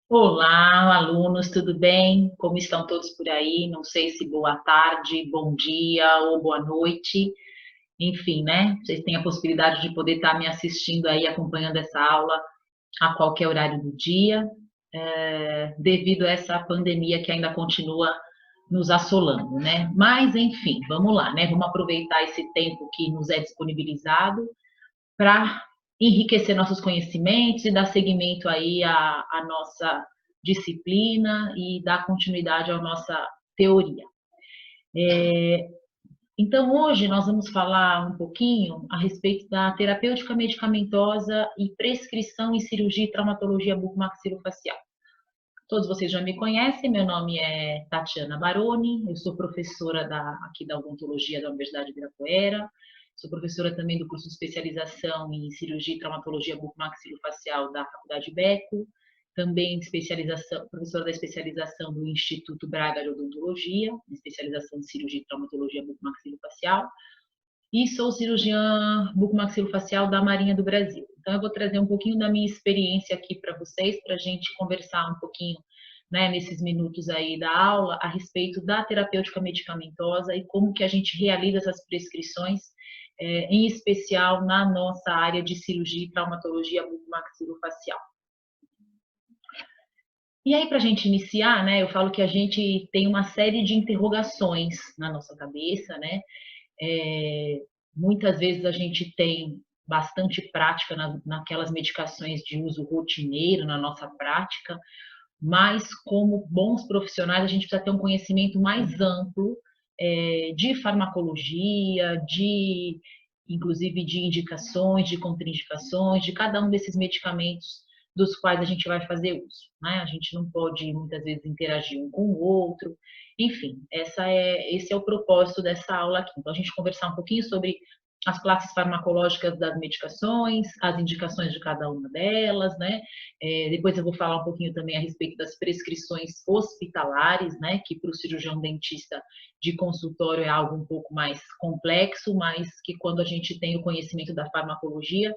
Olá, alunos, tudo bem? Como estão todos por aí? Não sei se boa tarde, bom dia ou boa noite. Enfim, né? Vocês têm a possibilidade de poder estar me assistindo aí, acompanhando essa aula a qualquer horário do dia, devido a essa pandemia que ainda continua nos assolando, né? Mas, enfim, vamos lá, né? Vamos aproveitar esse tempo que nos é disponibilizado para enriquecer nossos conhecimentos e dar seguimento aí à nossa disciplina e dar continuidade à nossa teoria. Então, hoje nós vamos falar um pouquinho a respeito da terapêutica medicamentosa e prescrição em cirurgia e traumatologia bucomaxilofacial. Todos vocês já me conhecem, meu nome é Tatiana Baroni, eu sou professora aqui da odontologia da Universidade de Ibirapuera, sou professora também do curso de especialização em cirurgia e traumatologia bucomaxilofacial da Faculdade Beco, também professora da especialização do Instituto Braga de Odontologia, especialização de cirurgia e traumatologia bucomaxilofacial, e sou cirurgiã bucomaxilofacial da Marinha do Brasil. Então, eu vou trazer um pouquinho da minha experiência aqui para vocês, para a gente conversar um pouquinho, né, nesses minutos aí da aula, a respeito da terapêutica medicamentosa e como que a gente realiza essas prescrições, em especial na nossa área de cirurgia e traumatologia bucomaxilofacial. E aí, para a gente iniciar, né, eu falo que a gente tem uma série de interrogações na nossa cabeça, né? É, Muitas vezes a gente tem bastante prática naquelas medicações de uso rotineiro na nossa prática, mas como bons profissionais a gente precisa ter um conhecimento mais amplo de farmacologia, de inclusive de indicações, de contraindicações, de cada um desses medicamentos dos quais a gente vai fazer uso, né? A gente não pode muitas vezes interagir um com o outro. Enfim, esse é o propósito dessa aula aqui. Então, a gente conversar um pouquinho sobre as classes farmacológicas das medicações, as indicações de cada uma delas, né? Depois eu vou falar um pouquinho também a respeito das prescrições hospitalares, né? Que para o cirurgião dentista de consultório é algo um pouco mais complexo, mas que quando a gente tem o conhecimento da farmacologia,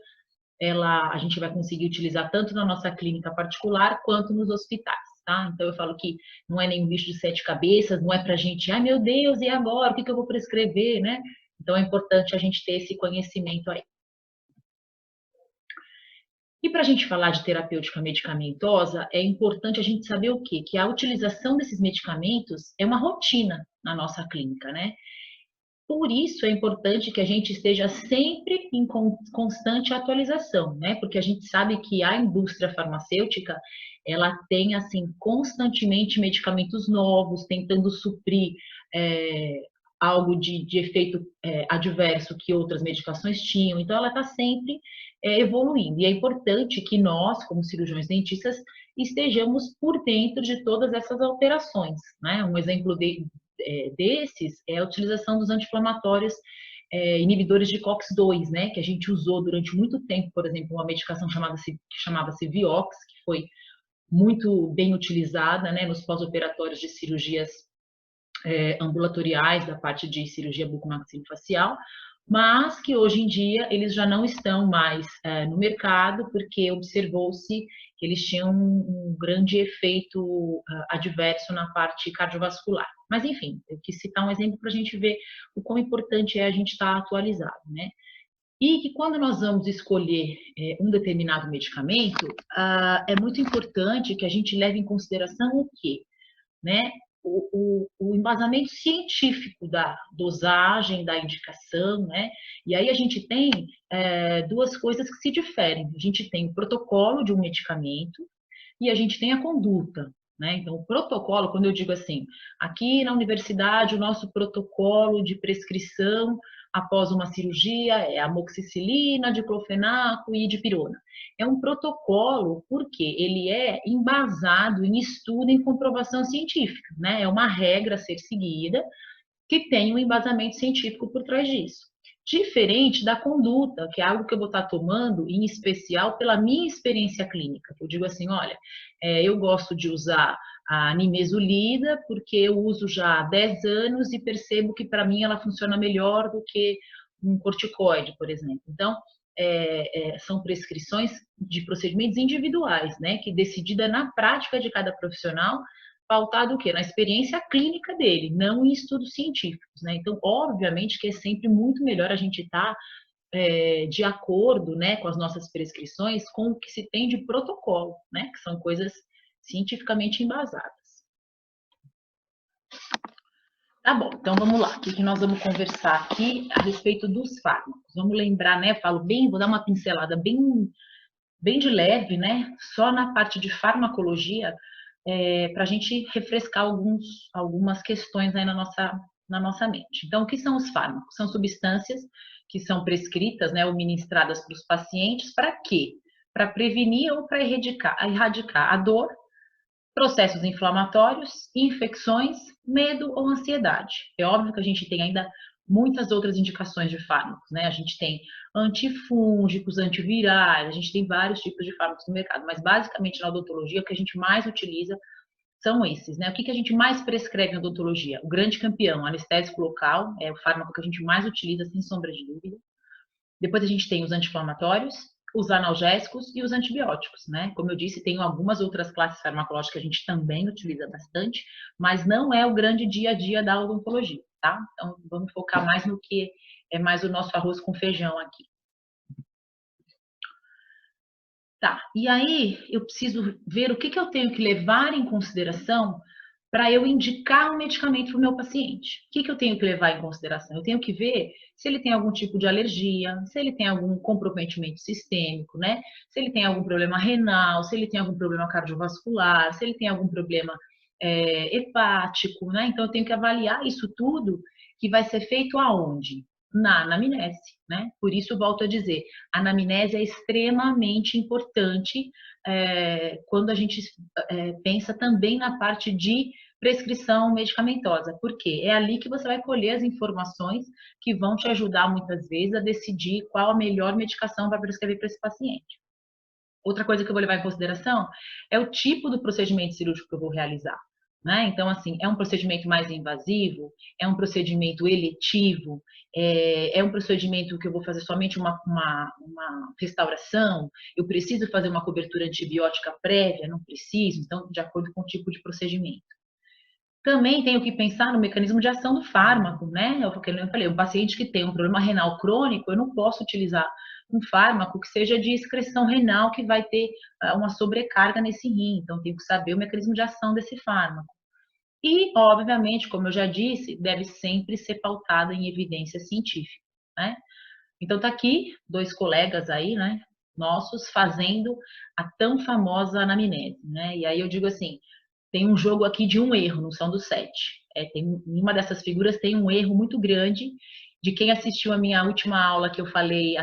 a gente vai conseguir utilizar tanto na nossa clínica particular quanto nos hospitais, tá? Então eu falo que não é nenhum bicho de sete cabeças, não é para a gente, ai meu Deus, e agora? O que eu vou prescrever, né? Então é importante a gente ter esse conhecimento aí. E para a gente falar de terapêutica medicamentosa, é importante a gente saber o quê? Que a utilização desses medicamentos é uma rotina na nossa clínica, né? Por isso é importante que a gente esteja sempre em constante atualização, né? Porque a gente sabe que a indústria farmacêutica, ela tem, assim, constantemente medicamentos novos, tentando suprir é, algo de efeito adverso que outras medicações tinham. Então, ela está sempre evoluindo. E é importante que nós, como cirurgiões dentistas, estejamos por dentro de todas essas alterações, né? Um exemplo desses é a utilização dos anti-inflamatórios inibidores de COX-2, né, que a gente usou durante muito tempo, por exemplo, uma medicação que chamava-se Vioxx, que foi muito bem utilizada, né, nos pós-operatórios de cirurgias ambulatoriais da parte de cirurgia bucomaxilofacial, mas que hoje em dia eles já não estão mais no mercado, porque observou-se que eles tinham um grande efeito adverso na parte cardiovascular. Mas, enfim, eu quis citar um exemplo para a gente ver o quão importante é a gente estar atualizado, né? E que quando nós vamos escolher um determinado medicamento, é muito importante que a gente leve em consideração o quê? Né? O embasamento científico da dosagem, da indicação, né? E aí a gente tem duas coisas que se diferem. A gente tem o protocolo de um medicamento e a gente tem a conduta, né? Então, o protocolo, quando eu digo assim, aqui na universidade, o nosso protocolo de prescrição após uma cirurgia é amoxicilina, diclofenaco e dipirona. É um protocolo porque ele é embasado em estudo, em comprovação científica, né? É uma regra a ser seguida que tem um embasamento científico por trás disso. Diferente da conduta, que é algo que eu vou estar tomando, em especial pela minha experiência clínica. Eu digo assim, olha, eu gosto de usar a nimesulida porque eu uso já há 10 anos e percebo que para mim ela funciona melhor do que um corticoide, por exemplo. Então, são prescrições de procedimentos individuais, né? Que decidida na prática de cada profissional, pautado o quê? Na experiência clínica dele, não em estudos científicos, né? Então, obviamente que é sempre muito melhor a gente estar de acordo, né, com as nossas prescrições, com o que se tem de protocolo, né? Que são coisas cientificamente embasadas. Tá bom, então vamos lá. O que nós vamos conversar aqui a respeito dos fármacos? Vamos lembrar, né? Falo bem, vou dar uma pincelada bem de leve, né? Só na parte de farmacologia, para a gente refrescar algumas questões aí na nossa mente. Então, o que são os fármacos? São substâncias que são prescritas, né, ou ministradas para os pacientes, para quê? Para prevenir ou para erradicar a dor, processos inflamatórios, infecções, medo ou ansiedade. É óbvio que a gente tem ainda muitas outras indicações de fármacos, né? A gente tem antifúngicos, antivirais, a gente tem vários tipos de fármacos no mercado, mas basicamente na odontologia o que a gente mais utiliza são esses, né? O que a gente mais prescreve em odontologia? O grande campeão, anestésico local, é o fármaco que a gente mais utiliza, sem sombra de dúvida. Depois a gente tem os anti-inflamatórios, os analgésicos e os antibióticos, né? Como eu disse, tem algumas outras classes farmacológicas que a gente também utiliza bastante, mas não é o grande dia a dia da odontologia, tá? Então, vamos focar mais no que é mais o nosso arroz com feijão aqui. Tá, e aí eu preciso ver o que eu tenho que levar em consideração para eu indicar um medicamento para o meu paciente. O que eu tenho que levar em consideração? Eu tenho que ver se ele tem algum tipo de alergia, se ele tem algum comprometimento sistêmico, né? Se ele tem algum problema renal, se ele tem algum problema cardiovascular, se ele tem algum problema hepático, né? Então eu tenho que avaliar isso tudo que vai ser feito aonde? Na anamnese, né? Por isso eu volto a dizer, a anamnese é extremamente importante quando a gente pensa também na parte de prescrição medicamentosa, porque é ali que você vai colher as informações que vão te ajudar muitas vezes a decidir qual a melhor medicação para prescrever para esse paciente. Outra coisa que eu vou levar em consideração é o tipo do procedimento cirúrgico que eu vou realizar. Né? Então, assim, é um procedimento mais invasivo, é um procedimento eletivo, é um procedimento que eu vou fazer somente uma restauração, eu preciso fazer uma cobertura antibiótica prévia, não preciso, então, de acordo com o tipo de procedimento. Também tenho que pensar no mecanismo de ação do fármaco, né? Eu falei, um paciente que tem um problema renal crônico, eu não posso utilizar um fármaco que seja de excreção renal, que vai ter uma sobrecarga nesse rim. Então, tenho que saber o mecanismo de ação desse fármaco. E, obviamente, como eu já disse, deve sempre ser pautada em evidência científica, né? Então, tá aqui dois colegas aí, né, nossos, fazendo a tão famosa anamnese, né? E aí eu digo assim, tem um jogo aqui de um erro, não são dos 7. Em uma dessas figuras tem um erro muito grande. De quem assistiu a minha última aula que eu falei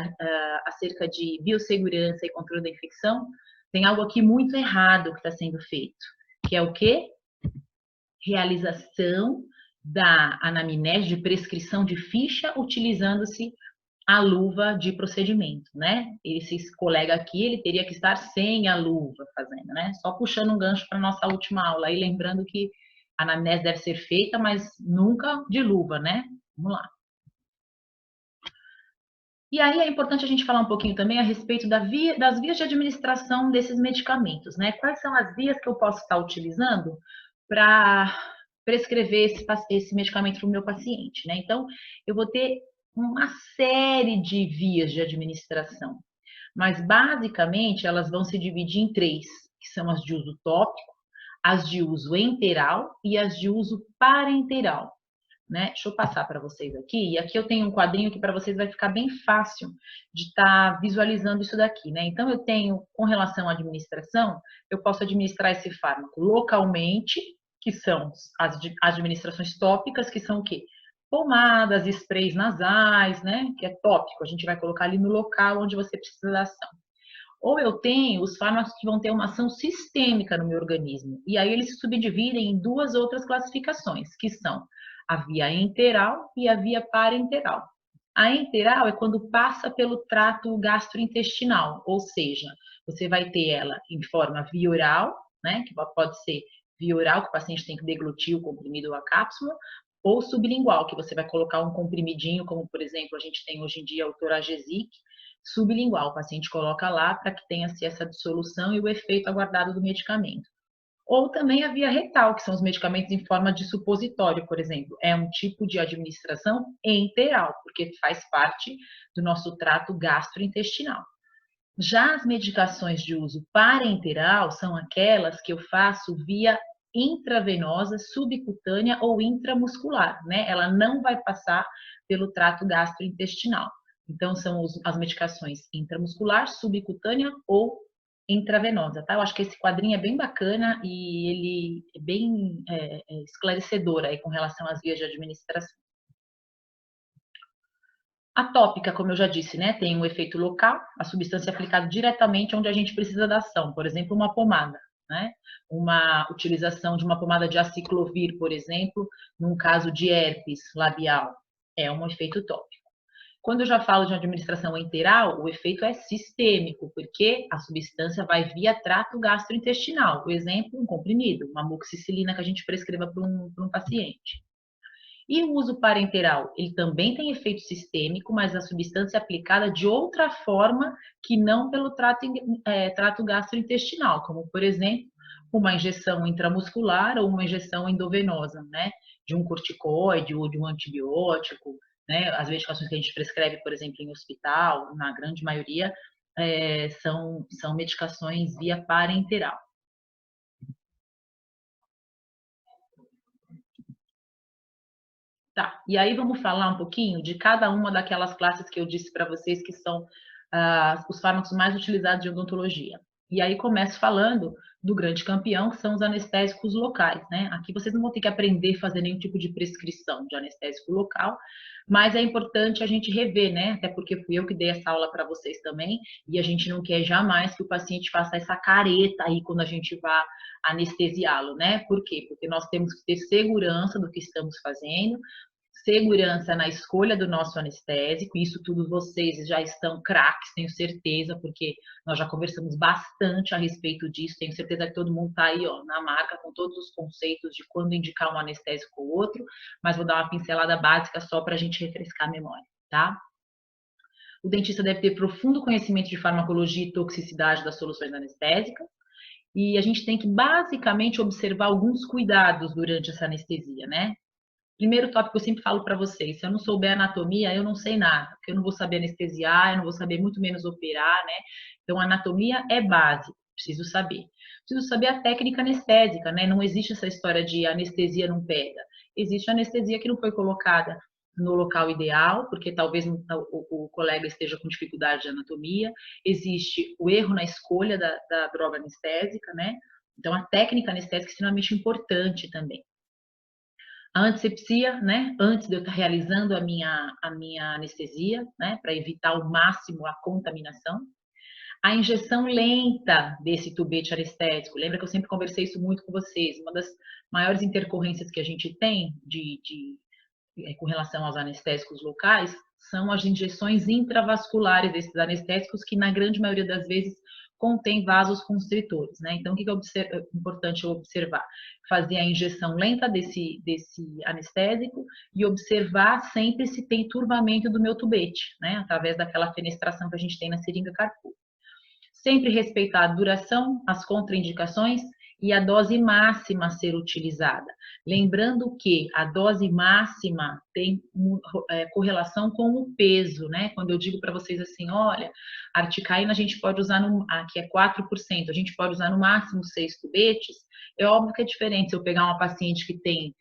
acerca de biossegurança e controle da infecção, tem algo aqui muito errado que está sendo feito, que é o quê? Realização da anamnese de prescrição de ficha utilizando-se a luva de procedimento, né? Esse colega aqui, ele teria que estar sem a luva fazendo, né? Só puxando um gancho para nossa última aula aí, lembrando que a anamnese deve ser feita, mas nunca de luva, né? Vamos lá. E aí é importante a gente falar um pouquinho também a respeito das vias de administração desses medicamentos, né? Quais são as vias que eu posso estar utilizando para prescrever esse medicamento para o meu paciente, né? Então, eu vou ter uma série de vias de administração, mas basicamente elas vão se dividir em 3, que são as de uso tópico, as de uso enteral e as de uso parenteral. Né? Deixa eu passar para vocês aqui, e aqui eu tenho um quadrinho que para vocês vai ficar bem fácil de estar visualizando isso daqui, né? Então eu tenho, com relação à administração, eu posso administrar esse fármaco localmente, que são as administrações tópicas, que são o quê? Pomadas, sprays nasais, né? Que é tópico, a gente vai colocar ali no local onde você precisa da ação. Ou eu tenho os fármacos que vão ter uma ação sistêmica no meu organismo. E aí eles se subdividem em 2 outras classificações, que são a via enteral e a via parenteral. A enteral é quando passa pelo trato gastrointestinal, ou seja, você vai ter ela em forma via oral, né, que pode ser via oral, que o paciente tem que deglutir o comprimido ou a cápsula, ou sublingual, que você vai colocar um comprimidinho, como por exemplo a gente tem hoje em dia o Toragesic, sublingual. O paciente coloca lá para que tenha-se essa dissolução e o efeito aguardado do medicamento. Ou também a via retal, que são os medicamentos em forma de supositório, por exemplo. É um tipo de administração enteral, porque faz parte do nosso trato gastrointestinal. Já as medicações de uso parenteral são aquelas que eu faço via intravenosa, subcutânea ou intramuscular, né? Ela não vai passar pelo trato gastrointestinal. Então, são as medicações intramuscular, subcutânea ou intravenosa, tá? Eu acho que esse quadrinho é bem bacana e ele é bem esclarecedor aí com relação às vias de administração. A tópica, como eu já disse, né, tem um efeito local, a substância é aplicada diretamente onde a gente precisa da ação, por exemplo, uma pomada, né? Uma utilização de uma pomada de aciclovir, por exemplo, num caso de herpes labial, é um efeito tópico. Quando eu já falo de administração enteral, o efeito é sistêmico, porque a substância vai via trato gastrointestinal. Por exemplo, um comprimido, uma amoxicilina que a gente prescreva para um paciente. E o uso parenteral, ele também tem efeito sistêmico, mas a substância é aplicada de outra forma que não pelo trato gastrointestinal, como, por exemplo, uma injeção intramuscular ou uma injeção endovenosa, né? De um corticoide ou de um antibiótico, né? As medicações que a gente prescreve, por exemplo, em hospital, na grande maioria, são medicações via parenteral. Tá, e aí vamos falar um pouquinho de cada uma daquelas classes que eu disse para vocês que são os fármacos mais utilizados em odontologia. E aí começo falando do grande campeão, que são os anestésicos locais, né? Aqui vocês não vão ter que aprender a fazer nenhum tipo de prescrição de anestésico local, mas é importante a gente rever, né? Até porque fui eu que dei essa aula para vocês também, e a gente não quer jamais que o paciente faça essa careta aí quando a gente vá anestesiá-lo, né? Por quê? Porque nós temos que ter segurança do que estamos fazendo, segurança na escolha do nosso anestésico, isso tudo vocês já estão craques, tenho certeza, porque nós já conversamos bastante a respeito disso, tenho certeza que todo mundo está aí, ó, na marca, com todos os conceitos de quando indicar um anestésico ou outro, mas vou dar uma pincelada básica só para a gente refrescar a memória, tá? O dentista deve ter profundo conhecimento de farmacologia e toxicidade das soluções anestésicas, e a gente tem que basicamente observar alguns cuidados durante essa anestesia, né? Primeiro tópico que eu sempre falo para vocês, se eu não souber anatomia, eu não sei nada, porque eu não vou saber anestesiar, eu não vou saber muito menos operar, né? Então, anatomia é base, preciso saber. Preciso saber a técnica anestésica, né? Não existe essa história de anestesia não pega. Existe anestesia que não foi colocada no local ideal, porque talvez o colega esteja com dificuldade de anatomia. Existe o erro na escolha da droga anestésica, né? Então, a técnica anestésica é extremamente importante também. A antisepsia, né? Antes de eu estar realizando a minha anestesia, né? Para evitar ao máximo a contaminação. A injeção lenta desse tubete anestésico. Lembra que eu sempre conversei isso muito com vocês. Uma das maiores intercorrências que a gente tem com relação aos anestésicos locais são as injeções intravasculares desses anestésicos, que na grande maioria das vezes contém vasos constritores, né? Então, o que é importante eu observar? Fazer a injeção lenta desse anestésico e observar sempre se tem turvamento do meu tubete, né? Através daquela fenestração que a gente tem na seringa Carpur. Sempre respeitar a duração, as contraindicações e a dose máxima a ser utilizada. Lembrando que a dose máxima tem correlação com o peso, né? Quando eu digo para vocês assim, olha, a articaína a gente pode usar, aqui é 4%, a gente pode usar no máximo 6 tubetes, é óbvio que é diferente se eu pegar uma paciente que tem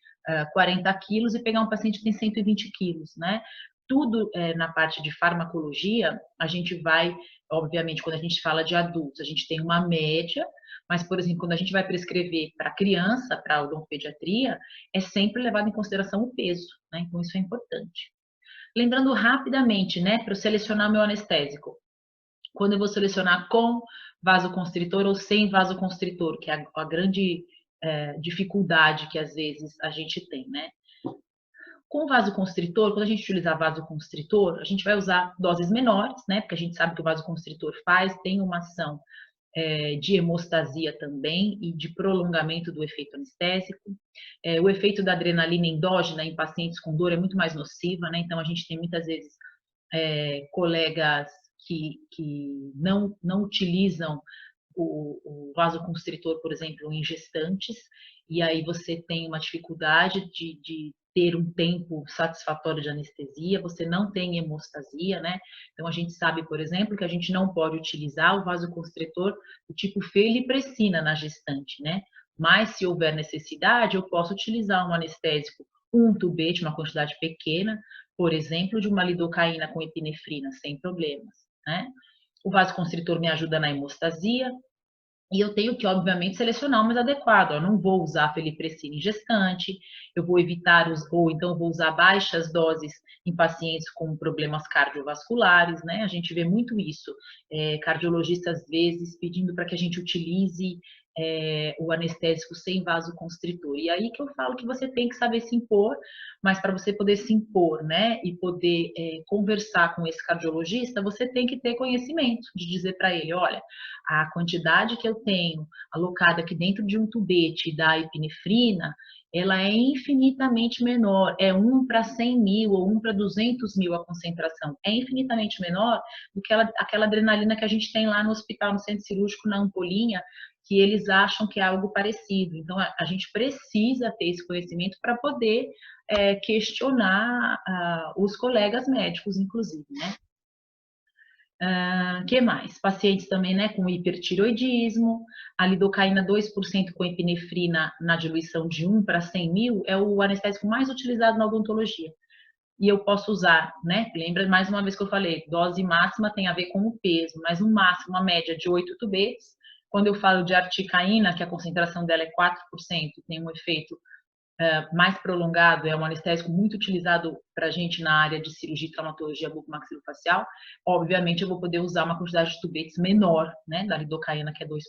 40 quilos e pegar um paciente que tem 120 quilos, né? Tudo na parte de farmacologia, a gente vai, obviamente, quando a gente fala de adultos, a gente tem uma média, mas, por exemplo, quando a gente vai prescrever para criança, para odontopediatria, é sempre levado em consideração o peso, né? Então, isso é importante. Lembrando rapidamente, né, para eu selecionar meu anestésico, quando eu vou selecionar com vasoconstritor ou sem vasoconstritor, que é a grande dificuldade que às vezes a gente tem, né? Com vasoconstritor, quando a gente utilizar vasoconstritor, a gente vai usar doses menores, né? Porque a gente sabe que o vasoconstritor tem uma ação de hemostasia também e de prolongamento do efeito anestésico. O efeito da adrenalina endógena em pacientes com dor é muito mais nociva, né? Então a gente tem muitas vezes colegas que não utilizam o vasoconstritor, por exemplo, em gestantes, e aí você tem uma dificuldade de ter um tempo satisfatório de anestesia, você não tem hemostasia, né? Então a gente sabe, por exemplo, que a gente não pode utilizar o vasoconstritor do tipo felipressina na gestante, né? Mas se houver necessidade, eu posso utilizar um anestésico, um tubete, uma quantidade pequena, por exemplo, de uma lidocaína com epinefrina, sem problemas, né? O vasoconstritor me ajuda na hemostasia, e eu tenho que, obviamente, selecionar o mais adequado. Eu não vou usar felipressina em gestante, eu vou evitar, ou então vou usar baixas doses em pacientes com problemas cardiovasculares, né? A gente vê muito isso. Cardiologistas, às vezes, pedindo para que a gente utilize o anestésico sem vasoconstritor. E aí que eu falo que você tem que saber se impor, mas para você poder se impor, né, e poder conversar com esse cardiologista, você tem que ter conhecimento de dizer para ele, olha, a quantidade que eu tenho alocada aqui dentro de um tubete da epinefrina, ela é infinitamente menor, é 1 para 100 mil ou 1 para 200 mil a concentração, é infinitamente menor do que aquela adrenalina que a gente tem lá no hospital, no centro cirúrgico, na ampolinha, que eles acham que é algo parecido. Então, a gente precisa ter esse conhecimento para poder questionar os colegas médicos, inclusive, né? Que mais? Pacientes também, né, com hipertiroidismo, a lidocaína 2% com epinefrina na diluição de 1 para 100 mil é o anestésico mais utilizado na odontologia. E eu posso usar, né? Lembra mais uma vez que eu falei, dose máxima tem a ver com o peso, mas um máximo, uma média de 8 tubetes. Quando eu falo de articaína, que a concentração dela é 4%, tem um efeito mais prolongado, é um anestésico muito utilizado para a gente na área de cirurgia e traumatologia bucomaxilofacial, obviamente eu vou poder usar uma quantidade de tubetes menor, né, da lidocaína, que é 2%.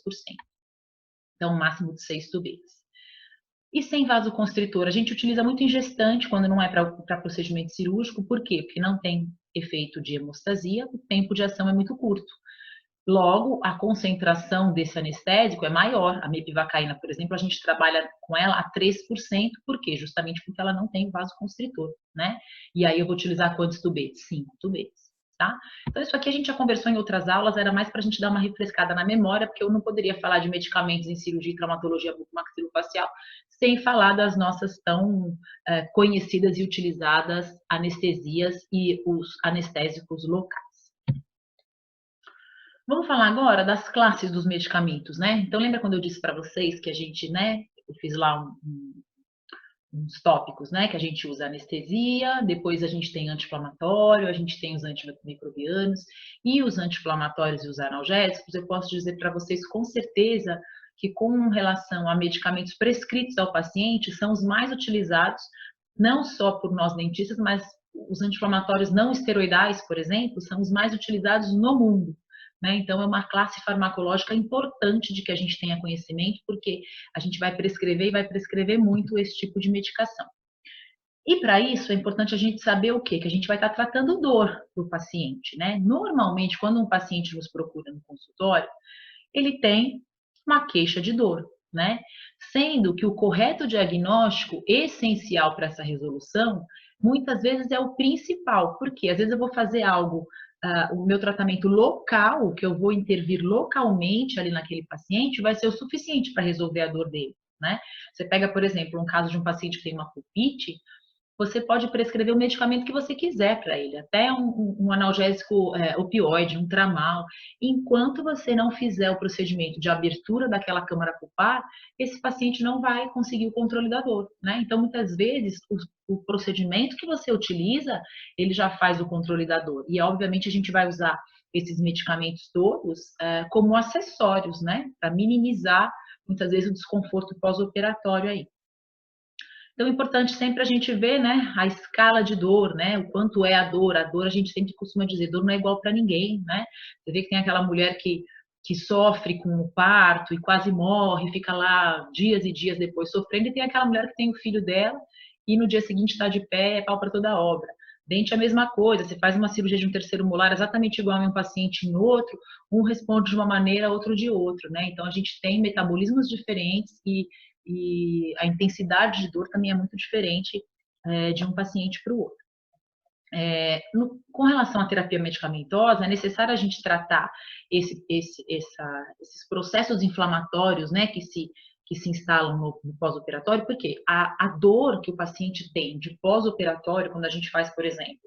Então, um máximo de 6 tubetes. E sem vasoconstritor, a gente utiliza muito em gestante, quando não é para procedimento cirúrgico, por quê? Porque não tem efeito de hemostasia, o tempo de ação é muito curto. Logo, a concentração desse anestésico é maior. A mepivacaína, por exemplo, a gente trabalha com ela a 3%, por quê? Justamente porque ela não tem vasoconstritor, né? E aí eu vou utilizar quantos tubetes? 5 tubetes, tá? Então, isso aqui a gente já conversou em outras aulas, era mais para a gente dar uma refrescada na memória, porque eu não poderia falar de medicamentos em cirurgia e traumatologia bucomaxilofacial sem falar das nossas tão conhecidas e utilizadas anestesias e os anestésicos locais. Vamos falar agora das classes dos medicamentos, né? Então, lembra quando eu disse para vocês que a gente, né, eu fiz lá uns tópicos, né, que a gente usa anestesia, depois a gente tem anti-inflamatório, a gente tem os antimicrobianos e os anti-inflamatórios e os analgésicos. Eu posso dizer para vocês com certeza que com relação a medicamentos prescritos ao paciente, são os mais utilizados, não só por nós dentistas, mas os anti-inflamatórios não esteroidais, por exemplo, são os mais utilizados no mundo. Né? Então, é uma classe farmacológica importante de que a gente tenha conhecimento, porque a gente vai prescrever e vai prescrever muito esse tipo de medicação. E para isso é importante a gente saber o quê? Que a gente vai estar tratando dor do paciente, né? Normalmente, quando um paciente nos procura no consultório, ele tem uma queixa de dor, né? Sendo que o correto diagnóstico essencial para essa resolução, muitas vezes é o principal, porque às vezes eu vou fazer algo o meu tratamento local, que eu vou intervir localmente ali naquele paciente, vai ser o suficiente para resolver a dor dele, né? Você pega, por exemplo, um caso de um paciente que tem uma pulpite, você pode prescrever o medicamento que você quiser para ele, até um analgésico opioide, um tramal. Enquanto você não fizer o procedimento de abertura daquela câmara pulpar, esse paciente não vai conseguir o controle da dor, né? Então, muitas vezes, o procedimento que você utiliza, ele já faz o controle da dor. E, obviamente, a gente vai usar esses medicamentos todos como acessórios, né? Para minimizar, muitas vezes, o desconforto pós-operatório aí. Então, é importante sempre a gente ver, né, a escala de dor, né, o quanto é a dor. A dor, a gente sempre costuma dizer, dor não é igual para ninguém, né? Você vê que tem aquela mulher que sofre com o parto e quase morre, fica lá dias e dias depois sofrendo, e tem aquela mulher que tem o filho dela e no dia seguinte está de pé, é pau para toda a obra. Dente é a mesma coisa, você faz uma cirurgia de um terceiro molar exatamente igual a um paciente em outro, um responde de uma maneira, outro de outro, né? Então, a gente tem metabolismos diferentes e a intensidade de dor também é muito diferente de um paciente para o outro. Com relação à terapia medicamentosa, é necessário a gente tratar esses processos inflamatórios, né, que se instalam no pós-operatório, porque a dor que o paciente tem de pós-operatório, quando a gente faz, por exemplo,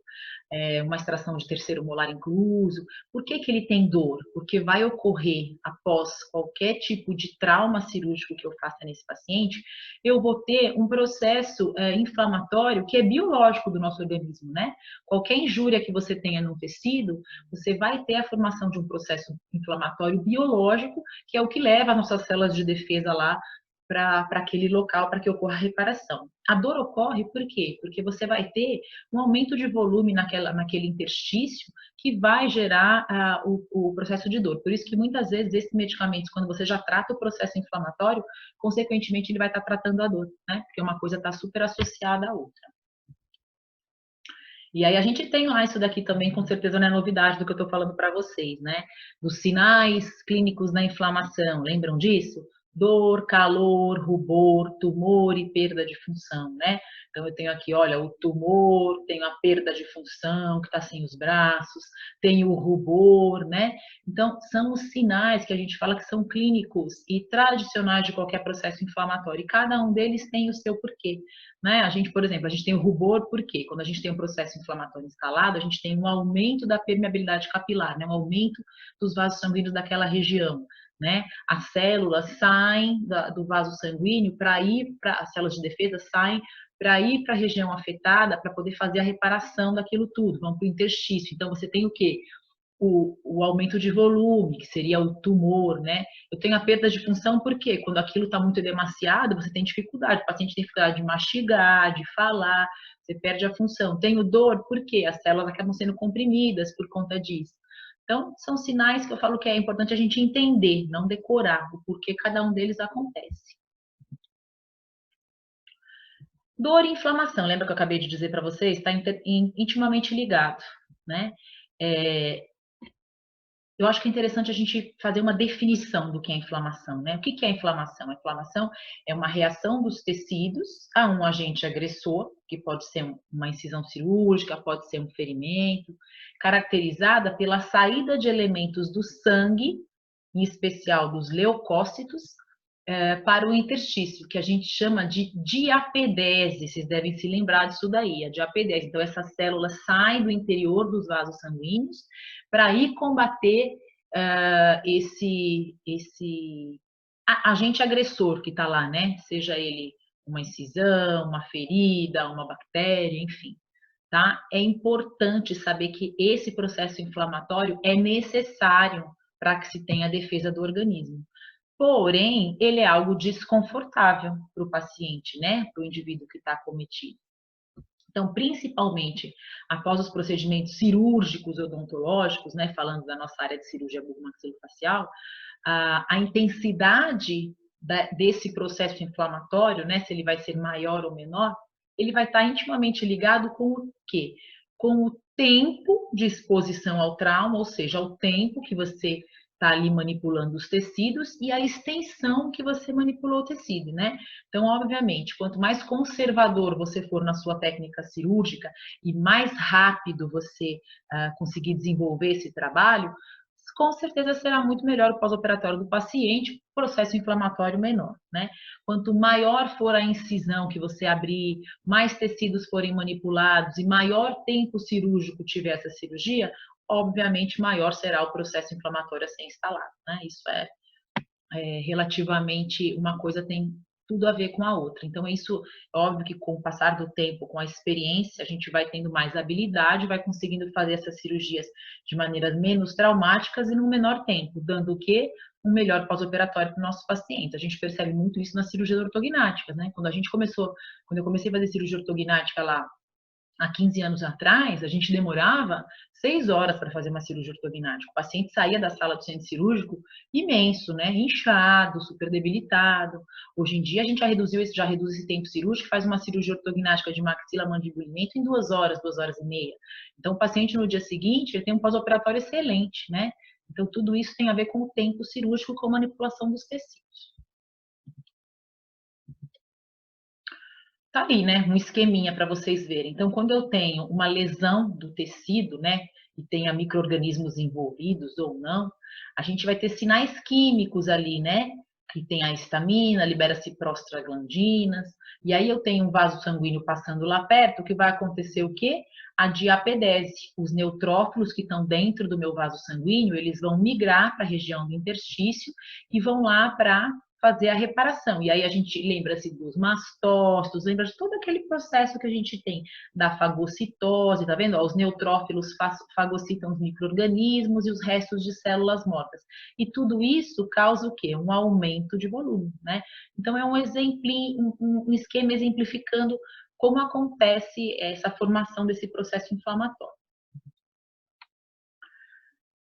uma extração de terceiro molar incluso. Por que que ele tem dor? Porque vai ocorrer após qualquer tipo de trauma cirúrgico que eu faça nesse paciente, eu vou ter um processo inflamatório que é biológico do nosso organismo, né? Qualquer injúria que você tenha no tecido, você vai ter a formação de um processo inflamatório biológico, que é o que leva as nossas células de defesa lá para aquele local para que ocorra a reparação. A dor ocorre por quê? Porque você vai ter um aumento de volume naquele interstício que vai gerar o processo de dor. Por isso que muitas vezes esses medicamentos, quando você já trata o processo inflamatório, consequentemente ele vai estar tratando a dor, né? Porque uma coisa está super associada à outra. E aí a gente tem lá isso daqui também, com certeza não é novidade do que eu estou falando para vocês, né? Dos sinais clínicos da inflamação, lembram disso? Dor, calor, rubor, tumor e perda de função, né? Então eu tenho aqui, olha, o tumor, tenho a perda de função, que está sem os braços, tenho o rubor, né? Então são os sinais que a gente fala que são clínicos e tradicionais de qualquer processo inflamatório, e cada um deles tem o seu porquê. Né? A gente, por exemplo, a gente tem o rubor, por quê? Quando a gente tem um processo inflamatório instalado, a gente tem um aumento da permeabilidade capilar, né? Um aumento dos vasos sanguíneos daquela região. Né? As células saem do vaso sanguíneo para ir para as células de defesa saem para ir para a região afetada para poder fazer a reparação daquilo tudo, vão para o interstício. Então você tem o quê? O aumento de volume, que seria o tumor, né? Eu tenho a perda de função porque quando aquilo está muito demasiado, você tem dificuldade, o paciente tem dificuldade de mastigar, de falar, você perde a função. Tenho dor porque as células acabam sendo comprimidas por conta disso. Então, são sinais que eu falo que é importante a gente entender, não decorar o porquê cada um deles acontece. Dor e inflamação, lembra que eu acabei de dizer para vocês? Está intimamente ligado, né? Eu acho que é interessante a gente fazer uma definição do que é inflamação, né? O que é inflamação? A inflamação é uma reação dos tecidos a um agente agressor, que pode ser uma incisão cirúrgica, pode ser um ferimento, caracterizada pela saída de elementos do sangue, em especial dos leucócitos, para o interstício, que a gente chama de diapedese. Vocês devem se lembrar disso daí, a diapedese. Então, essas células saem do interior dos vasos sanguíneos para ir combater esse agente agressor que está lá, né? Seja ele uma incisão, uma ferida, uma bactéria, enfim. Tá? É importante saber que esse processo inflamatório é necessário para que se tenha a defesa do organismo. Porém, ele é algo desconfortável para o paciente, né? Para o indivíduo que está acometido. Então, principalmente após os procedimentos cirúrgicos odontológicos, né? Falando da nossa área de cirurgia bucomaxilofacial, a intensidade desse processo inflamatório, né? Se ele vai ser maior ou menor, ele vai estar intimamente ligado com o quê? Com o tempo de exposição ao trauma, ou seja, o tempo que você está ali manipulando os tecidos e a extensão que você manipulou o tecido, né? Então, obviamente, quanto mais conservador você for na sua técnica cirúrgica e mais rápido você conseguir desenvolver esse trabalho, com certeza será muito melhor o pós-operatório do paciente, processo inflamatório menor, né? Quanto maior for a incisão que você abrir, mais tecidos forem manipulados e maior tempo cirúrgico tiver essa cirurgia, obviamente maior será o processo inflamatório a ser instalado, né? Isso relativamente, uma coisa tem tudo a ver com a outra. Então, isso, óbvio que com o passar do tempo, com a experiência, a gente vai tendo mais habilidade, vai conseguindo fazer essas cirurgias de maneiras menos traumáticas e no menor tempo, dando o quê? Um melhor pós-operatório para o nosso paciente. A gente percebe muito isso nas cirurgias ortognáticas, né? Quando eu comecei a fazer cirurgia ortognática lá há 15 anos atrás, a gente demorava 6 horas para fazer uma cirurgia ortognática. O paciente saía da sala do centro cirúrgico imenso, né? Inchado, super debilitado. Hoje em dia a gente já reduz esse tempo cirúrgico, faz uma cirurgia ortognática de maxila mandibulamento em 2 horas, 2 horas e meia. Então o paciente no dia seguinte ele tem um pós-operatório excelente, né? Então tudo isso tem a ver com o tempo cirúrgico, com a manipulação dos tecidos. Tá aí, né, um esqueminha para vocês verem. Então, quando eu tenho uma lesão do tecido, né, e tenha micro-organismos envolvidos ou não, a gente vai ter sinais químicos ali, né, que tem a histamina, libera-se prostaglandinas, e aí eu tenho um vaso sanguíneo passando lá perto, que vai acontecer o quê? A diapedese. Os neutrófilos que estão dentro do meu vaso sanguíneo, eles vão migrar para a região do interstício e vão lá para fazer a reparação. E aí a gente lembra-se dos mastócitos, lembra de todo aquele processo que a gente tem da fagocitose, tá vendo? Os neutrófilos fagocitam os micro-organismos e os restos de células mortas. E tudo isso causa o quê? Um aumento de volume, né? Então é um exemplo, um esquema exemplificando como acontece essa formação desse processo inflamatório.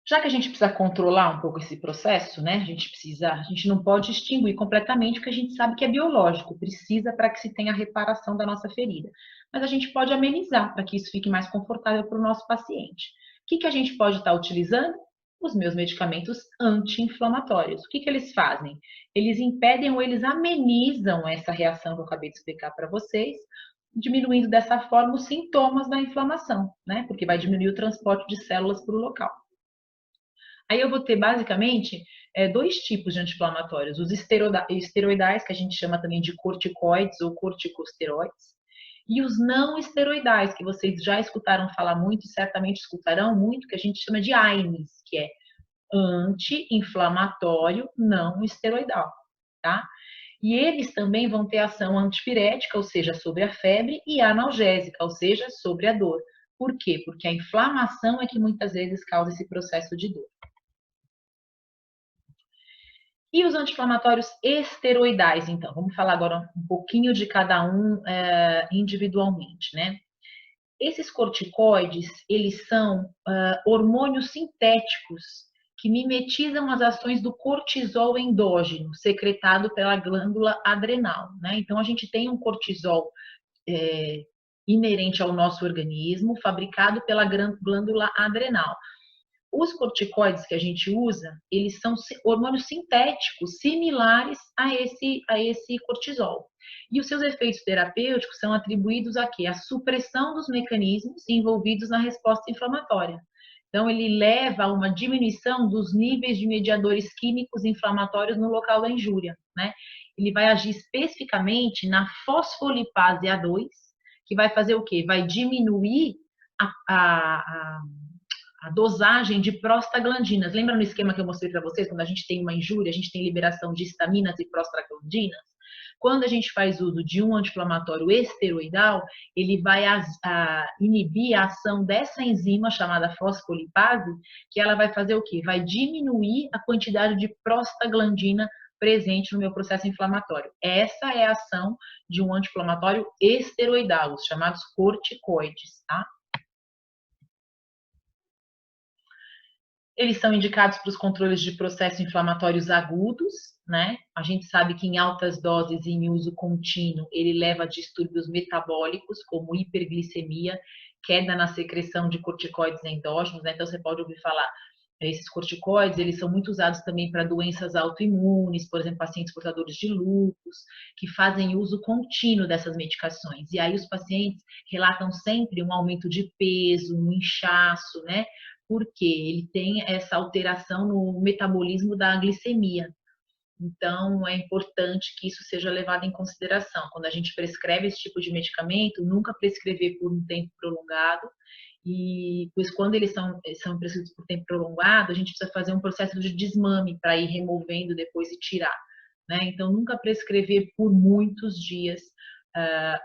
Já que a gente precisa controlar um pouco esse processo, né? A gente não pode extinguir completamente, porque a gente sabe que é biológico, precisa para que se tenha a reparação da nossa ferida. Mas a gente pode amenizar para que isso fique mais confortável para o nosso paciente. O que a gente pode estar utilizando? Os meus medicamentos anti-inflamatórios. O que eles fazem? Eles impedem ou eles amenizam essa reação que eu acabei de explicar para vocês, diminuindo dessa forma os sintomas da inflamação, né? Porque vai diminuir o transporte de células para o local. Aí eu vou ter basicamente dois tipos de anti-inflamatórios: os esteroidais, que a gente chama também de corticoides ou corticosteroides, e os não esteroidais, que vocês já escutaram falar muito, certamente escutarão muito, que a gente chama de AINES, que é anti-inflamatório não esteroidal, tá? E eles também vão ter ação antipirética, ou seja, sobre a febre, e analgésica, ou seja, sobre a dor. Por quê? Porque a inflamação é que muitas vezes causa esse processo de dor. E os anti-inflamatórios esteroidais, então? Vamos falar agora um pouquinho de cada um individualmente, né? Esses corticoides, eles são hormônios sintéticos que mimetizam as ações do cortisol endógeno, secretado pela glândula adrenal, né? Então, a gente tem um cortisol inerente ao nosso organismo, fabricado pela glândula adrenal. Os corticoides que a gente usa, eles são hormônios sintéticos similares a esse cortisol. E os seus efeitos terapêuticos são atribuídos a quê? A supressão dos mecanismos envolvidos na resposta inflamatória. Então, ele leva a uma diminuição dos níveis de mediadores químicos inflamatórios no local da injúria, né? Ele vai agir especificamente na fosfolipase A2, que vai fazer o quê? Vai diminuir a dosagem de prostaglandinas. Lembra no esquema que eu mostrei para vocês, quando a gente tem uma injúria, a gente tem liberação de histaminas e prostaglandinas? Quando a gente faz uso de um anti-inflamatório esteroidal, ele vai inibir a ação dessa enzima chamada fosfolipase, que ela vai fazer o quê? Vai diminuir a quantidade de prostaglandina presente no meu processo inflamatório. Essa é a ação de um anti-inflamatório esteroidal, os chamados corticoides, tá? Eles são indicados para os controles de processos inflamatórios agudos, né? A gente sabe que em altas doses e em uso contínuo, ele leva a distúrbios metabólicos, como hiperglicemia, queda na secreção de corticoides endógenos, né? Então, você pode ouvir falar, esses corticoides, eles são muito usados também para doenças autoimunes, por exemplo, pacientes portadores de lúpus, que fazem uso contínuo dessas medicações. E aí os pacientes relatam sempre um aumento de peso, um inchaço, né? Porque ele tem essa alteração no metabolismo da glicemia. Então, é importante que isso seja levado em consideração. Quando a gente prescreve esse tipo de medicamento, nunca prescrever por um tempo prolongado, e pois quando eles são prescritos por tempo prolongado, a gente precisa fazer um processo de desmame para ir removendo depois e tirar, né? Então, nunca prescrever por muitos dias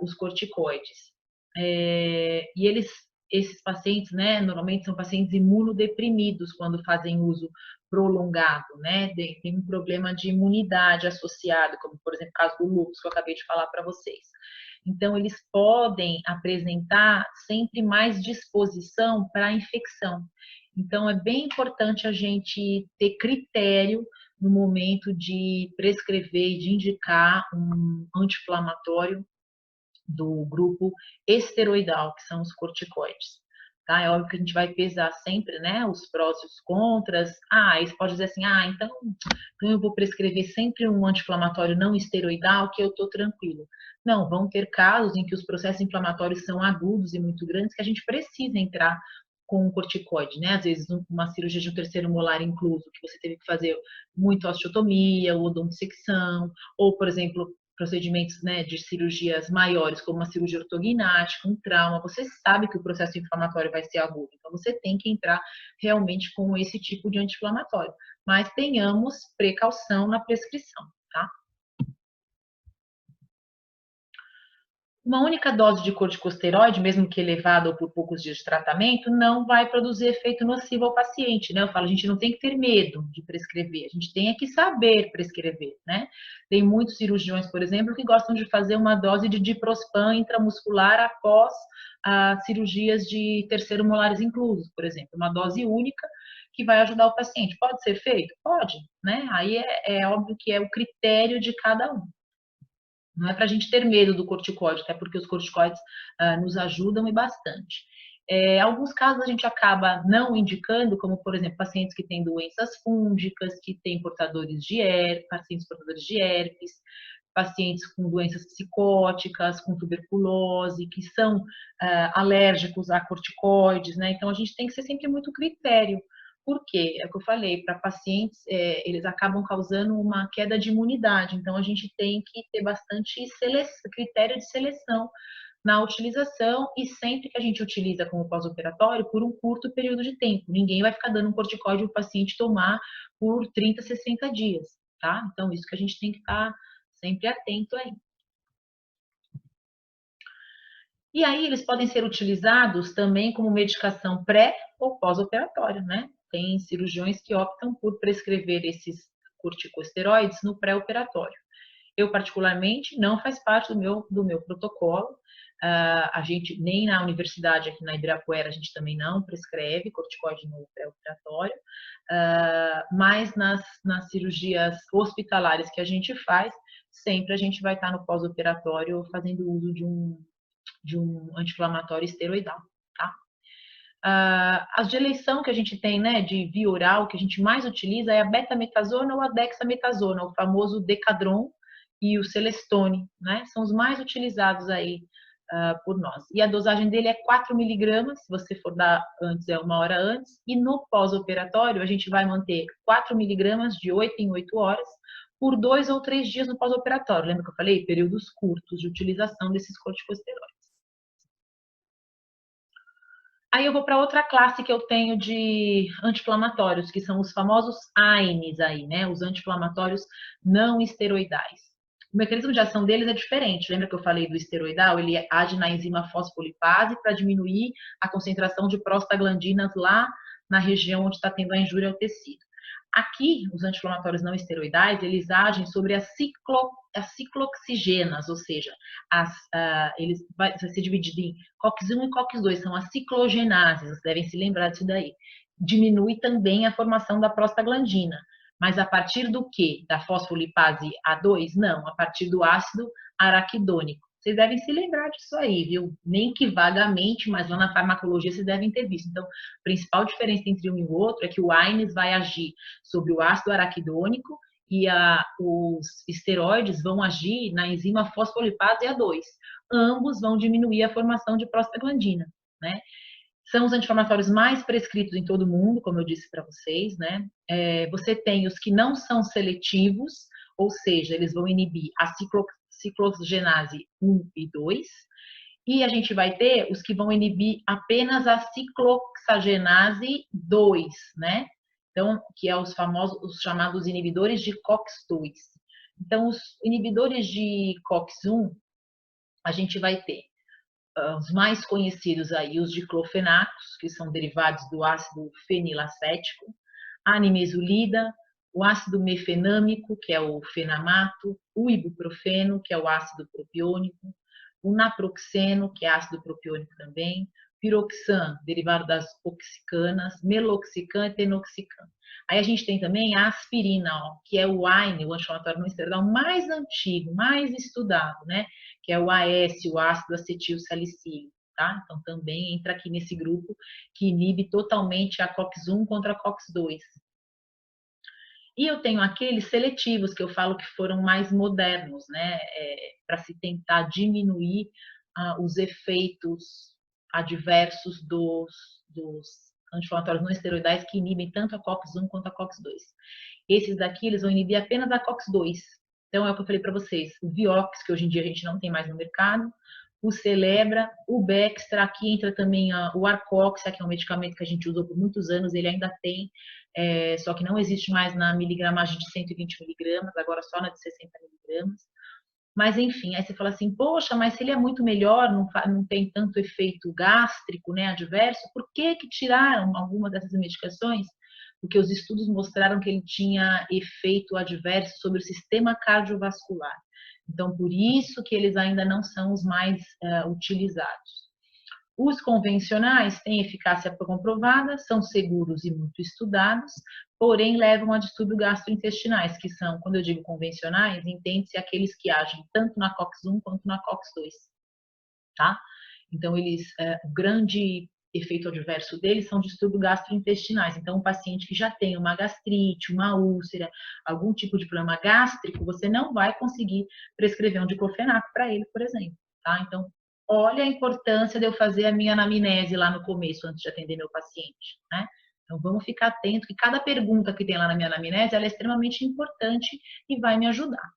os corticoides. E esses pacientes, né, normalmente são pacientes imunodeprimidos quando fazem uso prolongado, né? Tem um problema de imunidade associado, como por exemplo o caso do lúpus que eu acabei de falar para vocês. Então, eles podem apresentar sempre mais disposição para a infecção. Então, é bem importante a gente ter critério no momento de prescrever e de indicar um anti-inflamatório do grupo esteroidal, que são os corticoides, tá? É óbvio que a gente vai pesar sempre, né, os prós e os contras. Ah, aí você pode dizer assim, ah, então eu vou prescrever sempre um anti-inflamatório não esteroidal que eu tô tranquilo. Não, vão ter casos em que os processos inflamatórios são agudos e muito grandes que a gente precisa entrar com um corticoide, né? Às vezes uma cirurgia de um terceiro molar incluso, que você teve que fazer muito osteotomia, ou odontodissecção, ou, por exemplo, procedimentos, né, de cirurgias maiores, como uma cirurgia ortognática, um trauma, você sabe que o processo inflamatório vai ser agudo, então você tem que entrar realmente com esse tipo de anti-inflamatório. Mas tenhamos precaução na prescrição, tá? Uma única dose de corticosteroide, mesmo que elevada ou por poucos dias de tratamento, não vai produzir efeito nocivo ao paciente, né? Eu falo, a gente não tem que ter medo de prescrever, a gente tem que saber prescrever, né? Tem muitos cirurgiões, por exemplo, que gostam de fazer uma dose de diprospan intramuscular após cirurgias de terceiro molares inclusos, por exemplo, uma dose única que vai ajudar o paciente. Pode ser feito? Pode, né? Aí é óbvio que é o critério de cada um. Não é para a gente ter medo do corticoide, até porque os corticoides nos ajudam e bastante. Alguns casos a gente acaba não indicando, como por exemplo, pacientes que têm doenças fúngicas, que têm portadores de herpes, pacientes portadores de herpes, pacientes com doenças psicóticas, com tuberculose, que são alérgicos a corticoides, né? Então a gente tem que ser sempre muito critério. Por quê? É o que eu falei, para pacientes, eles acabam causando uma queda de imunidade, então a gente tem que ter bastante critério de seleção na utilização e sempre que a gente utiliza como pós-operatório por um curto período de tempo. Ninguém vai ficar dando um corticóide para o paciente tomar por 30, 60 dias, tá? Então, isso que a gente tem que estar sempre atento aí. E aí, eles podem ser utilizados também como medicação pré ou pós-operatória, né? Tem cirurgiões que optam por prescrever esses corticosteroides no pré-operatório. Eu, particularmente, não faz parte do meu protocolo. A gente, nem na universidade, aqui na Ibirapuera, a gente também não prescreve corticoide no pré-operatório, mas nas cirurgias hospitalares que a gente faz, sempre a gente vai estar no pós-operatório fazendo uso de um anti-inflamatório esteroidal, tá? As de eleição que a gente tem, né, de via oral, que a gente mais utiliza é a betametasona ou a dexametasona, o famoso Decadron e o Celestone, né? São os mais utilizados aí por nós. E a dosagem dele é 4 miligramas, se você for dar antes, é 1 hora antes, e no pós-operatório a gente vai manter 4 miligramas de 8 em 8 horas, por 2 ou 3 dias no pós-operatório. Lembra que eu falei? Períodos curtos de utilização desses corticosteroides. Aí eu vou para outra classe que eu tenho de anti-inflamatórios, que são os famosos AINES aí, né? Os anti-inflamatórios não esteroidais. O mecanismo de ação deles é diferente. Lembra que eu falei do esteroidal? Ele age na enzima fosfolipase para diminuir a concentração de prostaglandinas lá na região onde está tendo a injúria ao tecido. Aqui, os anti-inflamatórios não esteroidais, eles agem sobre as ciclooxigenas, ou seja, eles vai ser dividido em COX-1 e COX-2, são as ciclogenases, vocês devem se lembrar disso daí. Diminui também a formação da prostaglandina, mas a partir do que? Da fosfolipase A2? Não, a partir do ácido araquidônico. Vocês devem se lembrar disso aí, viu? Nem que vagamente, mas lá na farmacologia vocês devem ter visto. Então, a principal diferença entre um e o outro é que o AINES vai agir sobre o ácido araquidônico e os esteroides vão agir na enzima fosfolipase A2. Ambos vão diminuir a formação de prostaglandina, né? São os anti-inflamatórios mais prescritos em todo o mundo, como eu disse para vocês, né? Você tem os que não são seletivos, ou seja, eles vão inibir a ciclogenase 1 e 2, e a gente vai ter os que vão inibir apenas a cicloxagenase 2, né? Então, que é os chamados inibidores de COX-2. Então, os inibidores de COX-1, a gente vai ter os mais conhecidos aí, os diclofenacos, que são derivados do ácido fenilacético, a nimesulida, o ácido mefenâmico, que é o fenamato, o ibuprofeno, que é o ácido propiônico, o naproxeno, que é ácido propiônico também, piroxan, derivado das oxicanas, meloxicam e tenoxicam. Aí a gente tem também a aspirina, ó, que é o AINE, o anti-inflamatório não esteroidal mais antigo, mais estudado, né? Que é o AS, o ácido acetil salicílico, tá? Então também entra aqui nesse grupo que inibe totalmente a COX-1 contra a COX-2. E eu tenho aqueles seletivos que eu falo que foram mais modernos, né? Para se tentar diminuir os efeitos adversos dos anti-inflamatórios não esteroidais que inibem tanto a COX-1 quanto a COX-2. Esses daqui, eles vão inibir apenas a COX-2. Então, é o que eu falei para vocês. O Vioxx, que hoje em dia a gente não tem mais no mercado, o Celebra, o Bextra, aqui entra também o Arcoxa, que é um medicamento que a gente usou por muitos anos, ele ainda tem, só que não existe mais na miligramagem de 120 miligramas, agora só na de 60 miligramas. Mas enfim, aí você fala assim, poxa, mas se ele é muito melhor, não tem tanto efeito gástrico, né, adverso, por que que tiraram alguma dessas medicações? Porque os estudos mostraram que ele tinha efeito adverso sobre o sistema cardiovascular. Então, por isso que eles ainda não são os mais utilizados. Os convencionais têm eficácia comprovada, são seguros e muito estudados, porém levam a distúrbios gastrointestinais, que são, quando eu digo convencionais, entende-se aqueles que agem tanto na COX-1 quanto na COX-2, tá? Então, o grande efeito adverso deles são distúrbios gastrointestinais. Então, um paciente que já tem uma gastrite, uma úlcera, algum tipo de problema gástrico, você não vai conseguir prescrever um diclofenaco para ele, por exemplo, tá? Então, olha a importância de eu fazer a minha anamnese lá no começo, antes de atender meu paciente, né? Então, vamos ficar atento que cada pergunta que tem lá na minha anamnese, ela é extremamente importante e vai me ajudar.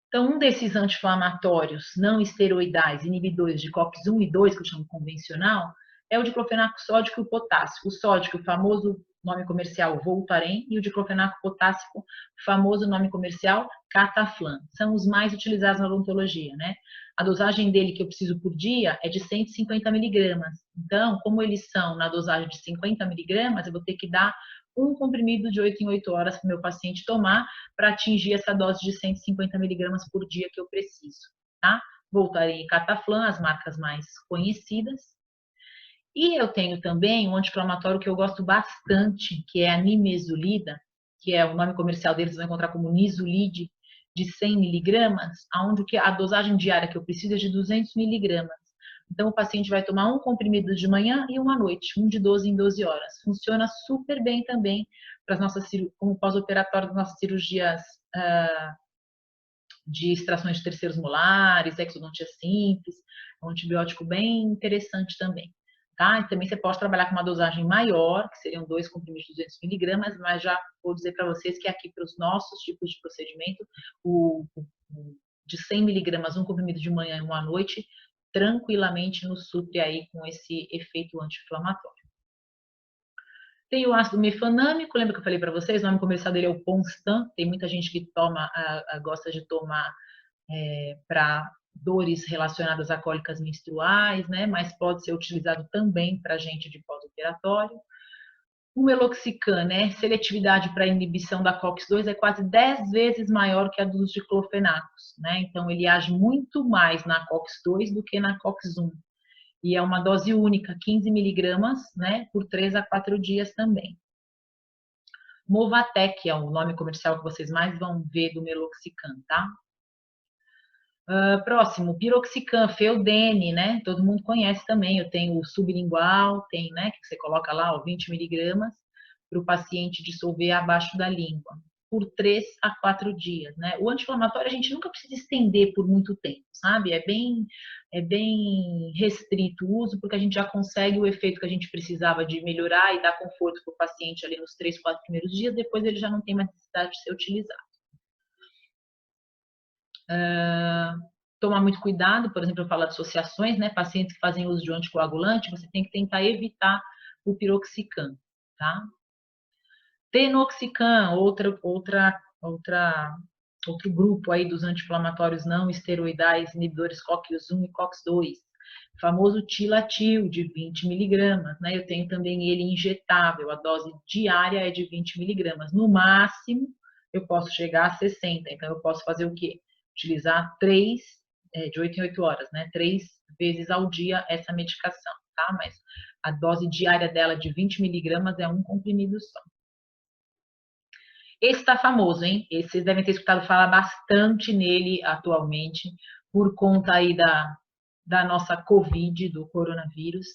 Então, um desses anti-inflamatórios não esteroidais, inibidores de COX-1 e 2, que eu chamo convencional, é o diclofenaco sódico e o potássico. O sódico, o famoso nome comercial Voltaren, e o diclofenaco potássico, o famoso nome comercial Cataflam. São os mais utilizados na odontologia, né? A dosagem dele que eu preciso por dia é de 150 miligramas. Então, como eles são na dosagem de 50 miligramas, eu vou ter que dar um comprimido de 8 em 8 horas para o meu paciente tomar para atingir essa dose de 150 miligramas por dia que eu preciso, tá? Voltarei Cataflam, as marcas mais conhecidas. E eu tenho também um anti-inflamatório que eu gosto bastante, que é a nimesulida, que é o nome comercial deles, você vai encontrar como Nisulide, de 100 miligramas, onde a dosagem diária que eu preciso é de 200 miligramas. Então, o paciente vai tomar um comprimido de manhã e um à noite, um de 12 em 12 horas. Funciona super bem também para as nossas, como pós-operatório das nossas cirurgias de extrações de terceiros molares, exodontia simples, é um antibiótico bem interessante também. Tá? E também você pode trabalhar com uma dosagem maior, que seriam 2 comprimidos de 200 miligramas, mas já vou dizer para vocês que aqui para os nossos tipos de procedimento, de 100 miligramas, um comprimido de manhã e um à noite, tranquilamente nos supre aí com esse efeito anti-inflamatório. Tem o ácido mefanâmico, lembra que eu falei para vocês? O nome comercial dele é o Ponstan. Tem muita gente que gosta de tomar para dores relacionadas a cólicas menstruais, né? Mas pode ser utilizado também para gente de pós-operatório. O meloxicam, né? Seletividade para inibição da COX-2 é quase 10 vezes maior que a dos diclofenacos, né? Então ele age muito mais na COX-2 do que na COX-1. E é uma dose única, 15 miligramas, né? Por 3 a 4 dias também. Movatec é o nome comercial que vocês mais vão ver do meloxicam, tá? Próximo, piroxicam, Feudene, né? Todo mundo conhece também. Eu tenho o sublingual, tem, né? Que você coloca lá, ó, 20 miligramas para o paciente dissolver abaixo da língua, por 3 a 4 dias, né? O anti-inflamatório a gente nunca precisa estender por muito tempo, sabe? É bem restrito o uso, porque a gente já consegue o efeito que a gente precisava de melhorar e dar conforto para o paciente ali nos 3, 4 primeiros dias, depois ele já não tem mais necessidade de ser utilizado. Tomar muito cuidado, por exemplo, eu falo de associações, né? Pacientes que fazem uso de anticoagulante, você tem que tentar evitar o piroxicam, tá? Tenoxicam, outro grupo aí dos anti-inflamatórios não esteroidais, inibidores COX-1 e COX-2, famoso Tilatil, de 20 miligramas, né? Eu tenho também ele injetável, a dose diária é de 20 miligramas. No máximo, eu posso chegar a 60, então eu posso fazer o quê? Utilizar 3, de 8 em 8 horas, né? 3 vezes ao dia essa medicação, tá? Mas a dose diária dela de 20 miligramas é um comprimido só. Esse está famoso, hein? Vocês devem ter escutado falar bastante nele atualmente, por conta aí da nossa Covid, do coronavírus,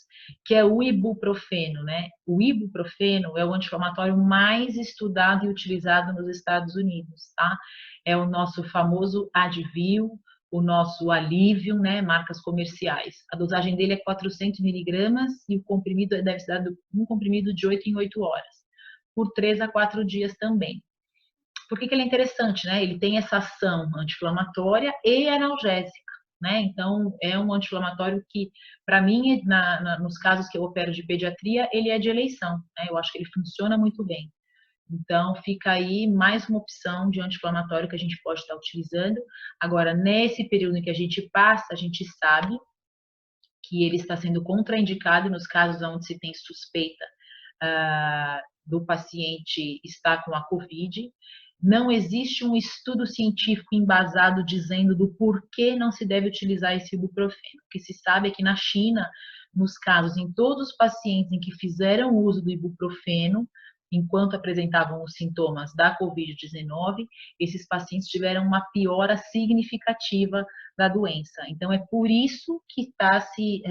que é o ibuprofeno, né? O ibuprofeno é o anti-inflamatório mais estudado e utilizado nos Estados Unidos, tá? É o nosso famoso Advil, o nosso Alivium, né? Marcas comerciais. A dosagem dele é 400 miligramas e o comprimido deve ser dado um comprimido de 8 em 8 horas, por 3 a 4 dias também. Por que ele é interessante, né? Ele tem essa ação anti-inflamatória e analgésica, né? Então, é um anti-inflamatório que, para mim, nos casos que eu opero de pediatria, ele é de eleição, né? Eu acho que ele funciona muito bem. Então, fica aí mais uma opção de anti-inflamatório que a gente pode estar utilizando. Agora, nesse período em que a gente passa, a gente sabe que ele está sendo contraindicado nos casos onde se tem suspeita do paciente estar com a Covid. Não existe um estudo científico embasado dizendo do porquê não se deve utilizar esse ibuprofeno. O que se sabe é que na China, nos casos, em todos os pacientes em que fizeram uso do ibuprofeno, enquanto apresentavam os sintomas da Covid-19, esses pacientes tiveram uma piora significativa da doença. Então, é por isso que está se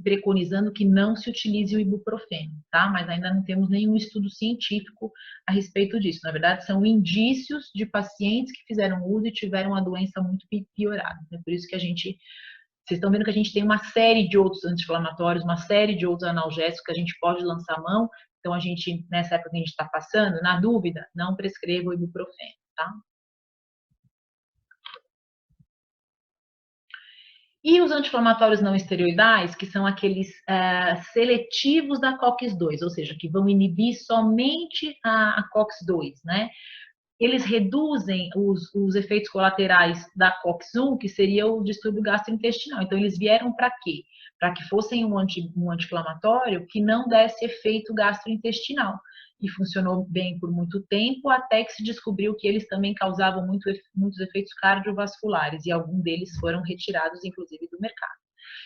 preconizando que não se utilize o ibuprofeno, tá? Mas ainda não temos nenhum estudo científico a respeito disso. Na verdade, são indícios de pacientes que fizeram uso e tiveram a doença muito piorada. É por isso que vocês estão vendo que a gente tem uma série de outros anti-inflamatórios, uma série de outros analgésicos que a gente pode lançar a mão. Então, a gente, nessa época que a gente está passando, na dúvida, não prescreva o ibuprofeno, tá? E os anti-inflamatórios não esteroidais, que são aqueles seletivos da COX-2, ou seja, que vão inibir somente a COX-2, né? Eles reduzem os efeitos colaterais da COX-1, que seria o distúrbio gastrointestinal. Então, eles vieram para quê? Para que fossem um anti-inflamatório que não desse efeito gastrointestinal. E funcionou bem por muito tempo, até que se descobriu que eles também causavam muitos efeitos cardiovasculares, e alguns deles foram retirados, inclusive, do mercado.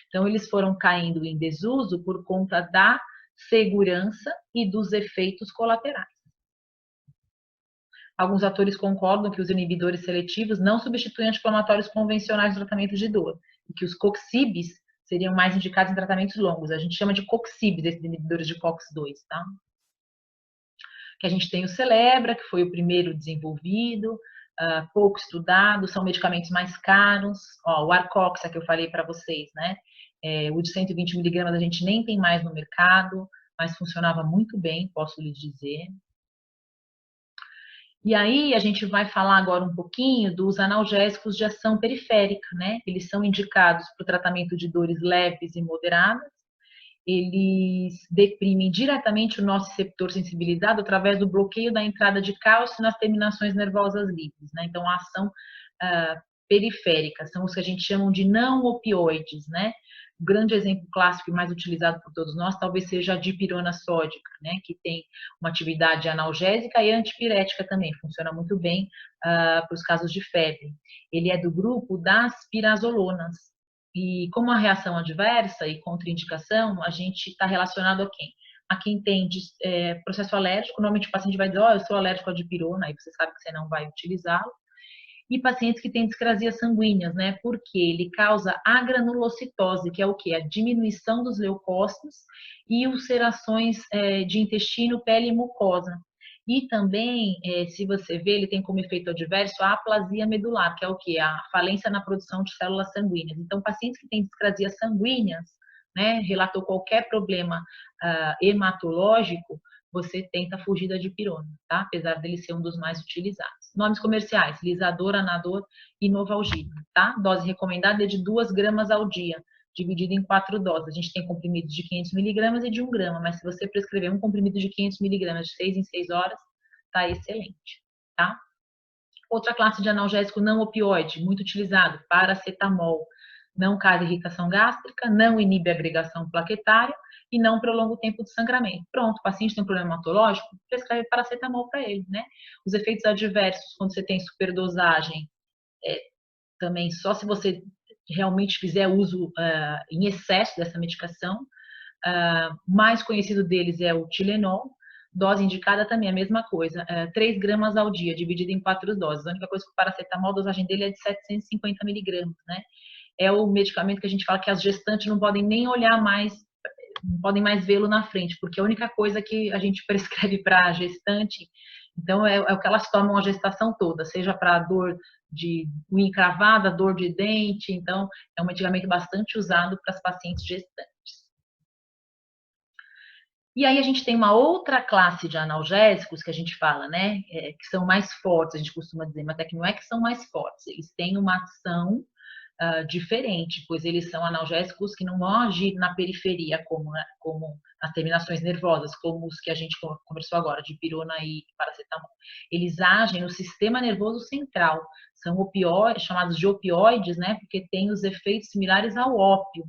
Então, eles foram caindo em desuso por conta da segurança e dos efeitos colaterais. Alguns autores concordam que os inibidores seletivos não substituem anti-inflamatórios convencionais no tratamento de dor, e que os coxibes seriam mais indicados em tratamentos longos. A gente chama de coxibes, esses inibidores de COX-2, tá? Que a gente tem o Celebra, que foi o primeiro desenvolvido, pouco estudado, são medicamentos mais caros. Ó, o Arcoxa, que eu falei para vocês, né? O de 120 miligramas a gente nem tem mais no mercado, mas funcionava muito bem, posso lhes dizer. E aí a gente vai falar agora um pouquinho dos analgésicos de ação periférica, né? Eles são indicados para o tratamento de dores leves e moderadas. Eles deprimem diretamente o nosso receptor sensibilizado através do bloqueio da entrada de cálcio nas terminações nervosas livres, né? Então, a ação periférica são os que a gente chama de não opioides, né? O grande exemplo clássico e mais utilizado por todos nós talvez seja a dipirona sódica, né? Que tem uma atividade analgésica e antipirética também, funciona muito bem para os casos de febre. Ele é do grupo das pirazolonas. E como a reação adversa e contraindicação, a gente está relacionado a quem? A quem tem processo alérgico, normalmente o paciente vai dizer, eu sou alérgico à dipirona, aí você sabe que você não vai utilizá-lo. E pacientes que têm discrasias sanguíneas, né? Porque ele causa agranulocitose, que é o quê? A diminuição dos leucócitos e ulcerações de intestino, pele e mucosa. E também, se você vê, ele tem como efeito adverso a aplasia medular, que é o quê? A falência na produção de células sanguíneas. Então, pacientes que têm discrasias sanguíneas, né, relatou qualquer problema hematológico, você tenta fugir da dipirona, tá? Apesar dele ser um dos mais utilizados. Nomes comerciais, Lisador, Anador e Novalgina, tá? Dose recomendada é de 2 gramas ao dia, dividido em 4 doses. A gente tem comprimidos de 500 miligramas e de 1 grama, mas se você prescrever um comprimido de 500 miligramas de 6 em 6 horas, tá excelente, tá? Outra classe de analgésico não opioide, muito utilizado, paracetamol. Não causa irritação gástrica, não inibe a agregação plaquetária e não prolonga o tempo de sangramento. Pronto, o paciente tem um problema hematológico, prescreve paracetamol para ele, né? Os efeitos adversos, quando você tem superdosagem, também só se você realmente fizer uso em excesso dessa medicação. Mais conhecido deles é o Tilenol. Dose indicada também, a mesma coisa, 3 gramas ao dia, dividido em 4 doses. A única coisa que o paracetamol, a dosagem dele é de 750 miligramas, né? é o medicamento que a gente fala que as gestantes não podem nem olhar mais, não podem mais vê-lo na frente, porque a única coisa que a gente prescreve para a gestante, então é o que elas tomam a gestação toda, seja para dor de unha encravada, dor de dente, então é um medicamento bastante usado para as pacientes gestantes. E aí a gente tem uma outra classe de analgésicos que a gente fala, né, que são mais fortes, a gente costuma dizer, mas é que não é que são mais fortes, eles têm uma ação diferente, pois eles são analgésicos que não vão agir na periferia, como as terminações nervosas, como os que a gente conversou agora, de pirona e paracetamol. Eles agem no sistema nervoso central, são opioides, chamados de opioides, né, porque têm os efeitos similares ao ópio,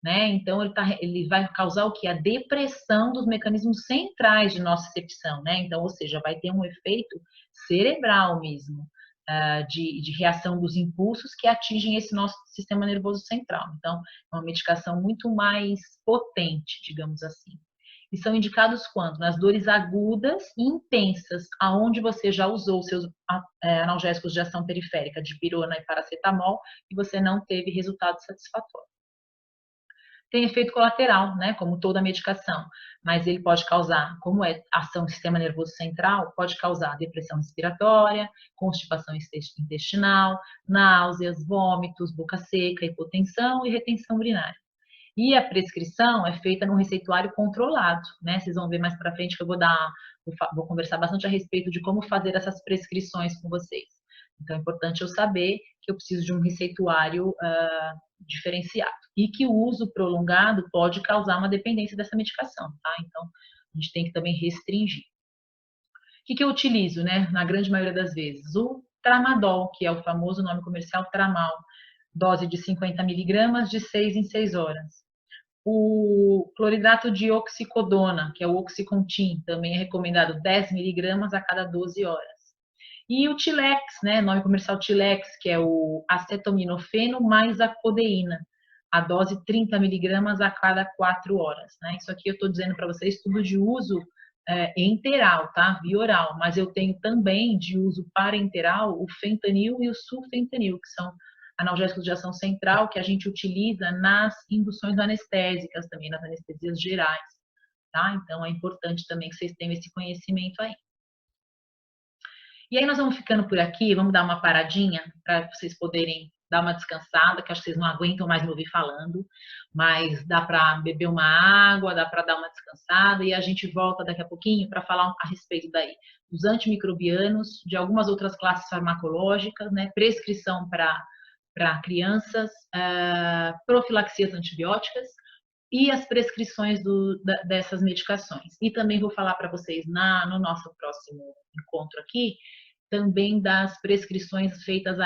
né? Então ele vai causar o que? A depressão dos mecanismos centrais de nossa percepção, né? Então, ou seja, vai ter um efeito cerebral mesmo, de reação dos impulsos que atingem esse nosso sistema nervoso central. Então, é uma medicação muito mais potente, digamos assim. E são indicados quando? Nas dores agudas e intensas, aonde você já usou seus analgésicos de ação periférica, de pirona e paracetamol, e você não teve resultado satisfatório. Tem efeito colateral, né, como toda medicação, mas ele pode causar, como é ação do sistema nervoso central, pode causar depressão respiratória, constipação intestinal, náuseas, vômitos, boca seca, hipotensão e retenção urinária. E a prescrição é feita num receituário controlado, né? Vocês vão ver mais para frente que eu vou conversar bastante a respeito de como fazer essas prescrições com vocês. Então é importante eu saber que eu preciso de um receituário diferenciado e que o uso prolongado pode causar uma dependência dessa medicação, tá? Então a gente tem que também restringir. O que eu utilizo, né? Na grande maioria das vezes, o tramadol, que é o famoso nome comercial Tramal, dose de 50 miligramas de 6 em 6 horas. O cloridrato de oxicodona, que é o Oxycontin, também é recomendado 10 miligramas a cada 12 horas. E o Tilex, né, nome comercial Tilex, que é o acetaminofeno mais a codeína, a dose 30 miligramas a cada 4 horas. Né? Isso aqui eu estou dizendo para vocês tudo de uso enteral, tá? Via oral, mas eu tenho também de uso parenteral o fentanil e o sulfentanil, que são analgésicos de ação central que a gente utiliza nas induções anestésicas também, nas anestesias gerais, tá? Então é importante também que vocês tenham esse conhecimento aí. E aí nós vamos ficando por aqui, vamos dar uma paradinha para vocês poderem dar uma descansada, que acho que vocês não aguentam mais me ouvir falando, mas dá para beber uma água, dá para dar uma descansada e a gente volta daqui a pouquinho para falar a respeito daí dos antimicrobianos, de algumas outras classes farmacológicas, né, prescrição para crianças, profilaxias antibióticas e as prescrições dessas medicações. E também vou falar para vocês no nosso próximo encontro aqui, também das prescrições feitas